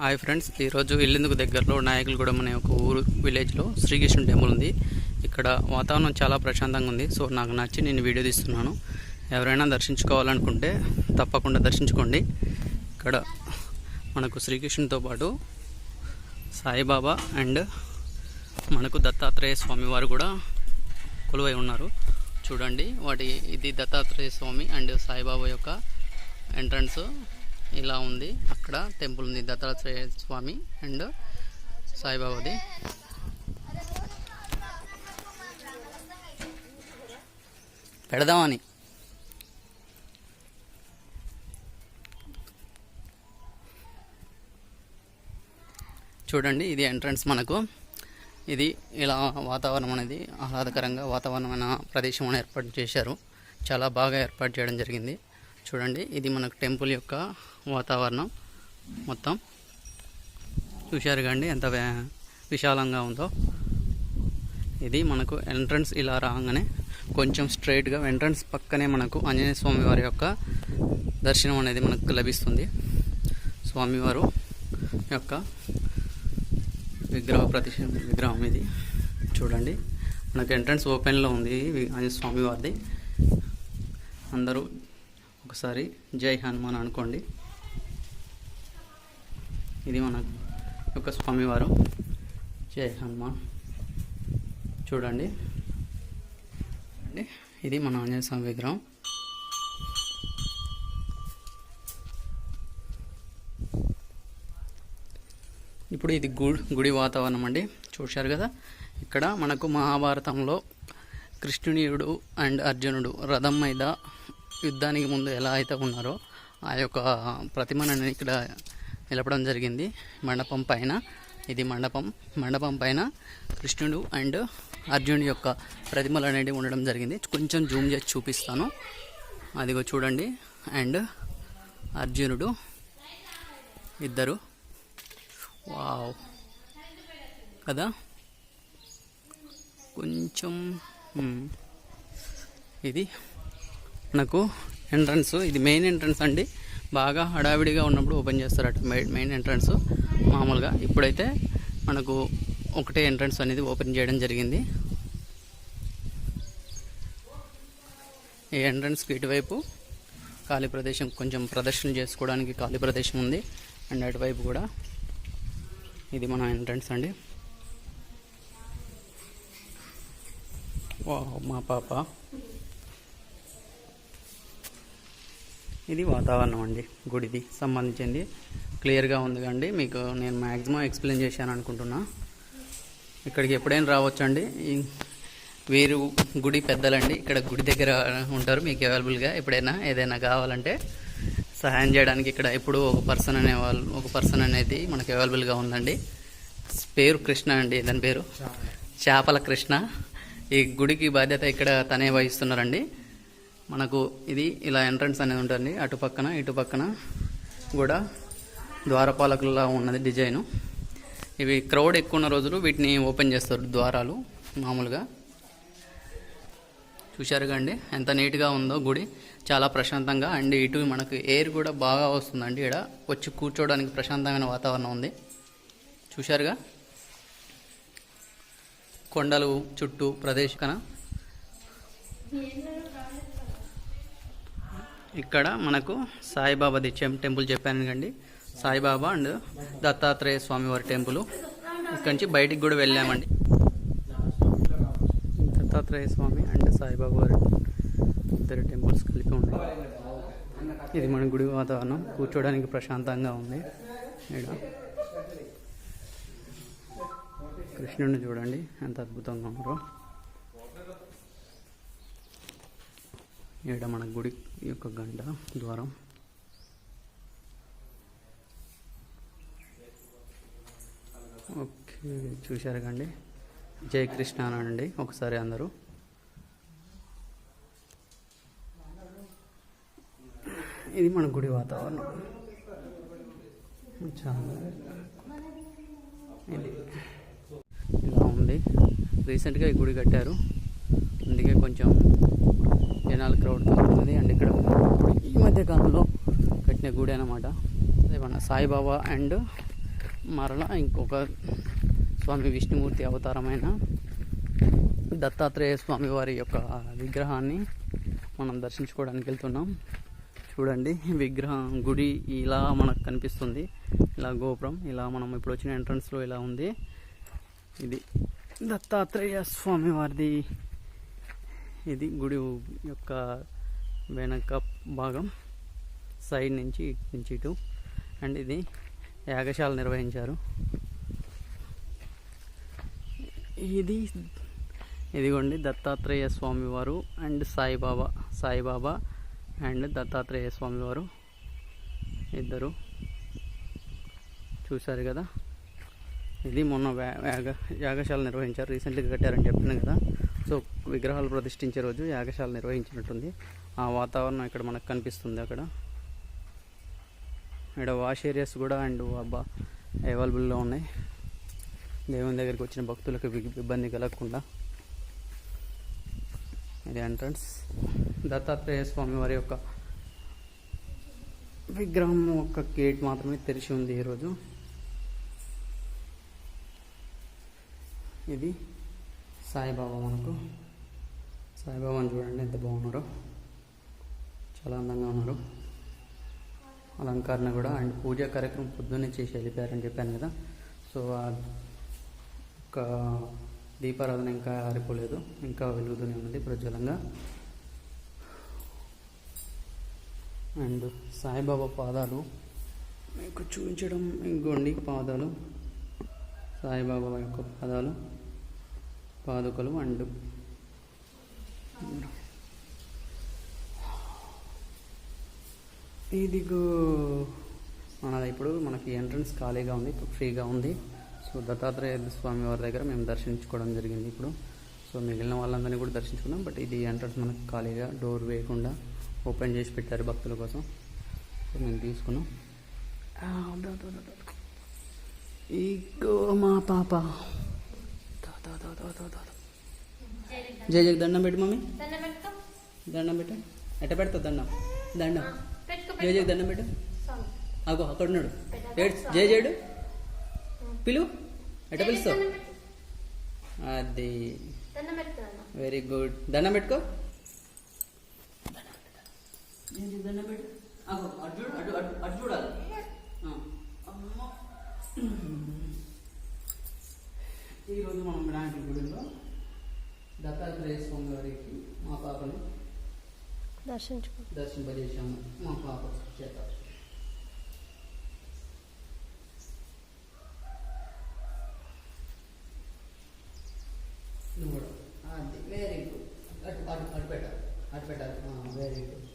Hi friends, ఈరోజు ఇల్లెందుకు దగ్గరలో నాయకులగూడెం అనే ఒక ఊరు విలేజ్లో శ్రీకృష్ణ టెంపుల్ ఉంది. ఇక్కడ వాతావరణం చాలా ప్రశాంతంగా ఉంది. సో నాకు నచ్చి నేను వీడియో తీస్తున్నాను. ఎవరైనా దర్శించుకోవాలనుకుంటే తప్పకుండా దర్శించుకోండి. ఇక్కడ మనకు శ్రీకృష్ణునితో పాటు సాయిబాబా అండ్ మనకు దత్తాత్రేయ స్వామి వారు కూడా కొలువై ఉన్నారు. చూడండి, ఇది దత్తాత్రేయ స్వామి అండ్ సాయిబాబా యొక్క ఎంట్రన్స్ ఇలా ఉంది. అక్కడ టెంపుల్ ఉంది, దత్తాత్రేయ స్వామి అండ్ సాయిబాబాది. పెడదామని చూడండి, ఇది ఎంట్రన్స్. మనకు ఇది ఇలా వాతావరణం అనేది ఆహ్లాదకరంగా వాతావరణమైన ప్రదేశం అని ఏర్పాటు చేశారు. చాలా బాగా ఏర్పాటు చేయడం జరిగింది. చూడండి, ఇది మనకు టెంపుల్ యొక్క వాతావరణం మొత్తం. చూశారు కండి ఎంత విశాలంగా ఉందో. ఇది మనకు ఎంట్రన్స్. ఇలా రాగానే కొంచెం స్ట్రైట్గా ఎంట్రన్స్ పక్కనే మనకు ఆంజనేయ స్వామి వారి యొక్క దర్శనం అనేది మనకు స్వామివారు యొక్క విగ్రహం ఇది. చూడండి, మనకు ఎంట్రన్స్ ఓపెన్లో ఉంది ఆంజనేయ స్వామి వారిది. అందరూ ఒకసారి జై హనుమాన్ అనుకోండి. ఇది మన యొక్క స్వామివారు. జై హనుమాన్. చూడండి, ఇది మన ఆంజనేయ స్వామి విగ్రహం. ఇప్పుడు ఇది గుడి వాతావరణం అండి. చూశారు కదా, ఇక్కడ మనకు మహాభారతంలో కృష్ణుడు అండ్ అర్జునుడు రథం మీద యుద్ధానికి ముందు ఎలా అయితే ఉన్నారో ఆ యొక్క ప్రతిమను ఇక్కడ నిలపడం జరిగింది మండపం పైన. ఇది మండపం పైన కృష్ణుడు అండ్ అర్జునుడి యొక్క ప్రతిమలు అనేవి ఉండడం జరిగింది. కొంచెం జూమ్ చేసి చూపిస్తాను. అదిగో చూడండి, అండ్ అర్జునుడు ఇద్దరు. వావ్ కదా, కొంచెం ఇది మనకు ఎంట్రన్స్. ఇది మెయిన్ ఎంట్రన్స్ అండి. బాగా హడావిడిగా ఉన్నప్పుడు ఓపెన్ చేస్తారట మెయిన్ ఎంట్రన్స్ మామూలుగా. ఇప్పుడైతే మనకు ఒకటే ఎంట్రన్స్ అనేది ఓపెన్ చేయడం జరిగింది. ఈ ఎంట్రన్స్కి ఇటువైపు ఖాళీ ప్రదేశం, కొంచెం ప్రదర్శన చేసుకోవడానికి ఖాళీ ప్రదేశం ఉంది. అండ్ అటువైపు కూడా ఇది మన ఎంట్రన్స్ అండి. మా పాప. ఇది వాతావరణం అండి గుడిది సంబంధించింది. క్లియర్గా ఉంది కండి. మీకు నేను మ్యాక్సిమం ఎక్స్ప్లెయిన్ చేశాను అనుకుంటున్నా. ఇక్కడికి ఎప్పుడైనా రావచ్చండి. వీరు గుడి పెద్దలండి. ఇక్కడ గుడి దగ్గర ఉంటారు. మీకు అవైలబుల్గా ఎప్పుడైనా ఏదైనా కావాలంటే సహాయం చేయడానికి ఇక్కడ ఎప్పుడు ఒక పర్సన్ అనేది మనకు అవైలబుల్గా ఉందండి. పేరు కృష్ణ అండి. దాని పేరు చేపల కృష్ణ. ఈ గుడికి బాధ్యత ఇక్కడ తనే వహిస్తున్నారండి. మనకు ఇది ఇలా ఎంట్రన్స్ అనేది ఉంటుంది. అటు పక్కన ఇటు పక్కన కూడా ద్వారపాలకులా ఉన్నది డిజైను. ఇవి క్రౌడ్ ఎక్కువ ఉన్న రోజులు వీటిని ఓపెన్ చేస్తారు ద్వారాలు మామూలుగా. చూశారుగా అండి ఎంత నీట్గా ఉందో గుడి. చాలా ప్రశాంతంగా. అండ్ ఇటు మనకు ఎయిర్ కూడా బాగా వస్తుందండి. ఇక్కడ వచ్చి కూర్చోవడానికి ప్రశాంతమైన వాతావరణం ఉంది. చూశారుగా, కొండలు చుట్టూ ప్రదేశకన. ఇక్కడ మనకు సాయిబాబాది టెంపుల్ చెప్పాను కండి. సాయిబాబా అండ్ దత్తాత్రేయ స్వామి వారి టెంపుల్. ఇక్కడి నుంచి బయటికి కూడా వెళ్ళామండి. దత్తాత్రేయ స్వామి అండ్ సాయిబాబా వారి ఇద్దరు టెంపుల్స్ కలిపి ఉన్నాయి. ఇది మన గుడి వాతావరణం. కూర్చోడానికి ప్రశాంతంగా ఉంది. ఇక్కడ కృష్ణుడిని చూడండి ఎంత అద్భుతంగా ఉన్నారో. ఇక్కడ మన గుడి యొక్క గంట ద్వారం. ఓకే, చూశారు కండి. జై కృష్ణ అనండి ఒకసారి అందరూ. ఇది మన గుడి వాతావరణం. చాలా ఇది ఇలా ఉంది. రీసెంట్గా ఈ గుడి కట్టారు, అందుకే కొంచెం జనాలు క్రౌడ్ ఉంది. అండ్ ఇక్కడ ఈ మధ్య కాలంలో కట్టిన గుడి అన్నమాట. మన సాయిబాబా అండ్ మరలా ఇంకొక స్వామి విష్ణుమూర్తి అవతారమైన దత్తాత్రేయ స్వామి వారి యొక్క విగ్రహాన్ని మనం దర్శించుకోవడానికి వెళ్తున్నాం. చూడండి, విగ్రహం గుడి ఇలా మనకు కనిపిస్తుంది. ఇలా గోపురం ఇలా మనం ఇప్పుడు వచ్చిన ఎంట్రన్స్లో ఇలా ఉంది. ఇది దత్తాత్రేయ స్వామి వారిది. ఇది గుడి యొక్క వెనక భాగం, సైడ్ నుంచి ఇటు. అండ్ ఇది యాగశాల నిర్వహించారు. ఇదిగోండి దత్తాత్రేయ స్వామివారు అండ్ సాయిబాబా అండ్ దత్తాత్రేయ స్వామివారు ఇద్దరు చూశారు కదా. ఇది మొన్న యాగశాల నిర్వహించారు, రీసెంట్గా కట్టారని చెప్పిన కదా. సో విగ్రహాలు ప్రతిష్ఠించే రోజు యాగశాల నిర్వహించినట్టుంది. ఆ వాతావరణం ఇక్కడ మనకు కనిపిస్తుంది. అక్కడ వాష్ ఏరియాస్ కూడా అండ్ అవైలబుల్లో ఉన్నాయి. దేవుని దగ్గరికి వచ్చిన భక్తులకు ఇబ్బంది కలగకుండా. ఇది ఎంట్రన్స్. దత్తాత్రేయ స్వామి వారి యొక్క విగ్రహం ఒక గేట్ మాత్రమే తెరిచి ఉంది ఈరోజు. ఇది సాయిబాబా. సాయిబాబాని చూడండి ఎంత బాగున్నారో, చాలా అందంగా ఉన్నారు. అలంకరణ కూడా అండ్ పూజా కార్యక్రమం పొద్దున్నే చేసి వెళ్ళిపోయారని చెప్పాను కదా. సో ఒక దీపారాధన ఇంకా ఆరిపోలేదు, ఇంకా వెలుగుతూనే ఉన్నది ప్రజ్వలంగా. అండ్ సాయిబాబా పాదాలు మీకు చూపించడం, ఇంకోండి పాదాలు, సాయిబాబా యొక్క పాదుకలు అండ్ ఇదిగో మనది. ఇప్పుడు మనకి ఎంట్రన్స్ ఖాళీగా ఉంది, ఫ్రీగా ఉంది. సో దత్తాత్రేయ స్వామి వారి దగ్గర మేము దర్శించుకోవడం జరిగింది ఇప్పుడు. సో మిగిలిన వాళ్ళందరినీ కూడా దర్శించుకున్నాం. బట్ ఇది ఎంట్రన్స్ మనకు ఖాళీగా, డోర్ వేయకుండా ఓపెన్ చేసి పెట్టారు భక్తుల కోసం. సో మేము తీసుకున్నాం. ఇగో మా పాప. జై జగ దండం పెట్టు మమ్మీ, దండం పెట్టు. ఎట్ట పెడతావు దండం? జై జగ దండం పెట్టు. అగో అక్కడ ఉన్నాడు, జై జయుడు పిలువు. ఎట్ట పిలుస్తావు? అది వెరీ గుడ్. దండం పెట్టుకో. దండం పెట్టు. అటు చూడాలి. ఈరోజు మనం వినాయకుడి గుడిలో దత్తాత్రేయ స్వామి వారికి మా పాపని దర్శింపజేసాము. మా పాప చేత అది వెరీ గుడ్. అటు పెట్టాలి, వెరీ గుడ్.